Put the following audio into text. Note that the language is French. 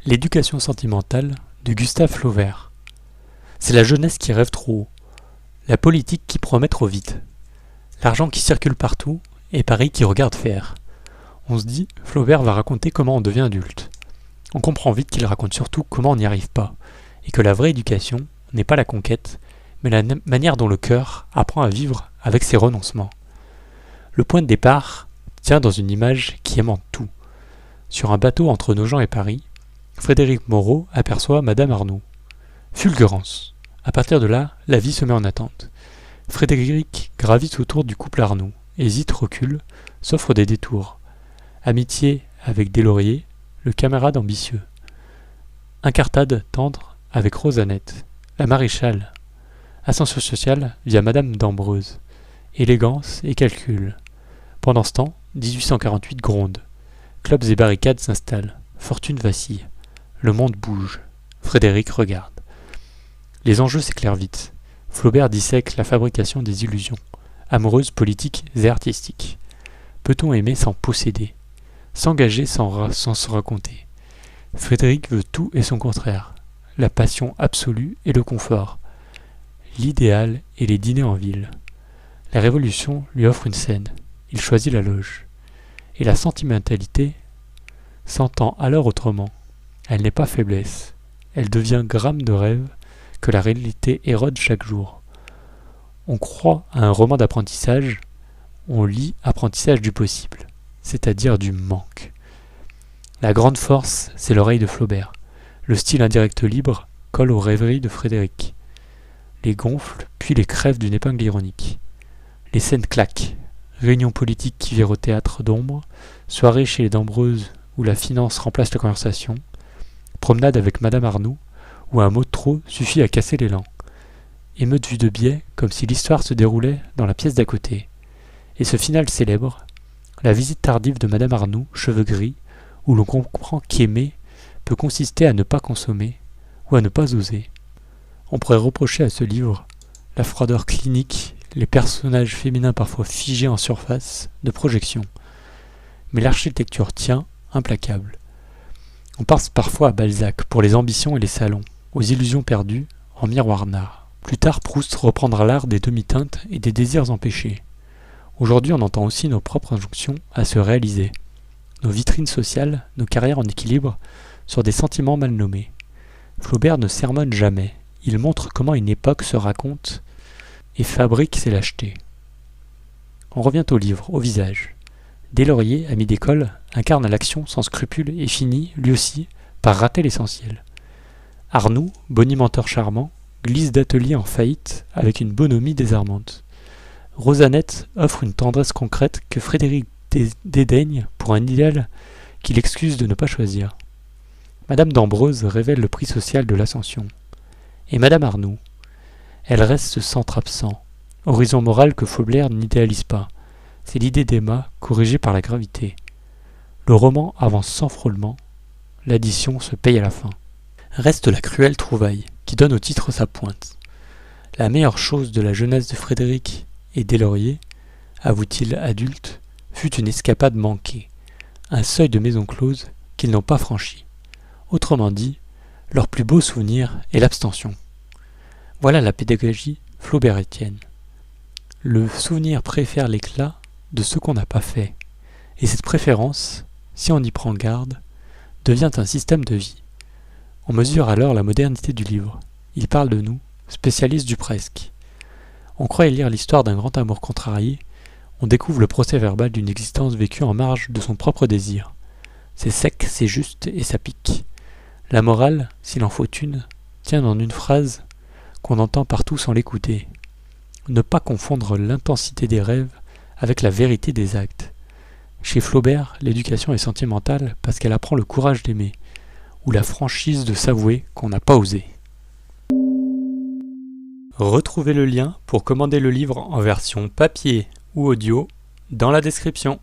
L'éducation sentimentale de Gustave Flaubert. C'est la jeunesse qui rêve trop haut, la politique qui promet trop vite, l'argent qui circule partout et Paris qui regarde faire. On se dit, Flaubert va raconter comment on devient adulte. On comprend vite qu'il raconte surtout comment on n'y arrive pas, et que la vraie éducation n'est pas la conquête, mais la manière dont le cœur apprend à vivre avec ses renoncements. Le point de départ tient dans une image qui aimante tout. Sur un bateau entre Nogent et Paris, Frédéric Moreau aperçoit Madame Arnoux. Fulgurance. À partir de là, la vie se met en attente. Frédéric gravite autour du couple Arnoux, hésite, recule, s'offre des détours. Amitié avec Deslauriers, le camarade ambitieux. Incartade tendre avec Rosanette, la maréchale. Ascension sociale via Madame d'Ambreuse. Élégance et calcul. Pendant ce temps, 1848 gronde. Clubs et barricades s'installent. Fortune vacille. Le monde bouge. Frédéric regarde. Les enjeux s'éclairent vite. Flaubert dissèque la fabrication des illusions, amoureuses, politiques et artistiques. Peut-on aimer sans posséder, s'engager sans se raconter? Frédéric veut tout et son contraire, la passion absolue et le confort, l'idéal et les dîners en ville. La Révolution lui offre une scène, il choisit la loge. Et la sentimentalité s'entend alors autrement. Elle n'est pas faiblesse, elle devient gramme de rêve que la réalité érode chaque jour. On croit à un roman d'apprentissage, on lit apprentissage du possible, c'est-à-dire du manque. La grande force, c'est l'oreille de Flaubert. Le style indirect libre colle aux rêveries de Frédéric. Les gonfle, puis les crève d'une épingle ironique. Les scènes claquent. Réunions politiques qui virent au théâtre d'ombre, soirée chez les Dambreuses où la finance remplace la conversation, promenade avec Madame Arnoux, où un mot de trop suffit à casser l'élan. Émeute vue de biais, comme si l'histoire se déroulait dans la pièce d'à côté. Et ce final célèbre, la visite tardive de Madame Arnoux, cheveux gris, où l'on comprend qu'aimer peut consister à ne pas consommer, ou à ne pas oser. On pourrait reprocher à ce livre la froideur clinique, les personnages féminins parfois figés en surface de projection. Mais l'architecture tient, implacable. On pense parfois à Balzac pour les ambitions et les salons, aux illusions perdues, en miroir nard. Plus tard, Proust reprendra l'art des demi-teintes et des désirs empêchés. Aujourd'hui, on entend aussi nos propres injonctions à se réaliser. Nos vitrines sociales, nos carrières en équilibre, sur des sentiments mal nommés. Flaubert ne sermonne jamais. Il montre comment une époque se raconte et fabrique ses lâchetés. On revient au livre, au visage. Deslauriers, ami d'école, incarne l'action sans scrupule et finit, lui aussi, par rater l'essentiel. Arnoux, bonimenteur charmant, glisse d'atelier en faillite avec une bonhomie désarmante. Rosanette offre une tendresse concrète que Frédéric dédaigne pour un idéal qu'il excuse de ne pas choisir. Madame d'Ambreuse révèle le prix social de l'ascension. Et Madame Arnoux, elle reste ce centre absent, horizon moral que Flaubert n'idéalise pas. C'est l'idée d'Emma corrigée par la gravité. Le roman avance sans frôlement, l'addition se paye à la fin. Reste la cruelle trouvaille, qui donne au titre sa pointe. La meilleure chose de la jeunesse de Frédéric et Deslauriers, avoue-t-il adulte, fut une escapade manquée, un seuil de maison close qu'ils n'ont pas franchi. Autrement dit, leur plus beau souvenir est l'abstention. Voilà la pédagogie flaubérienne. Le souvenir préfère l'éclat de ce qu'on n'a pas fait, et cette préférence, si on y prend garde, devient un système de vie. On mesure alors la modernité du livre. Il parle de nous, spécialistes du presque. On croit y lire l'histoire d'un grand amour contrarié, on découvre le procès-verbal d'une existence vécue en marge de son propre désir. C'est sec, c'est juste et ça pique. La morale, s'il en faut une, tient en une phrase qu'on entend partout sans l'écouter. Ne pas confondre l'intensité des rêves avec la vérité des actes. Chez Flaubert, l'éducation est sentimentale parce qu'elle apprend le courage d'aimer, ou la franchise de s'avouer qu'on n'a pas osé. Retrouvez le lien pour commander le livre en version papier ou audio dans la description.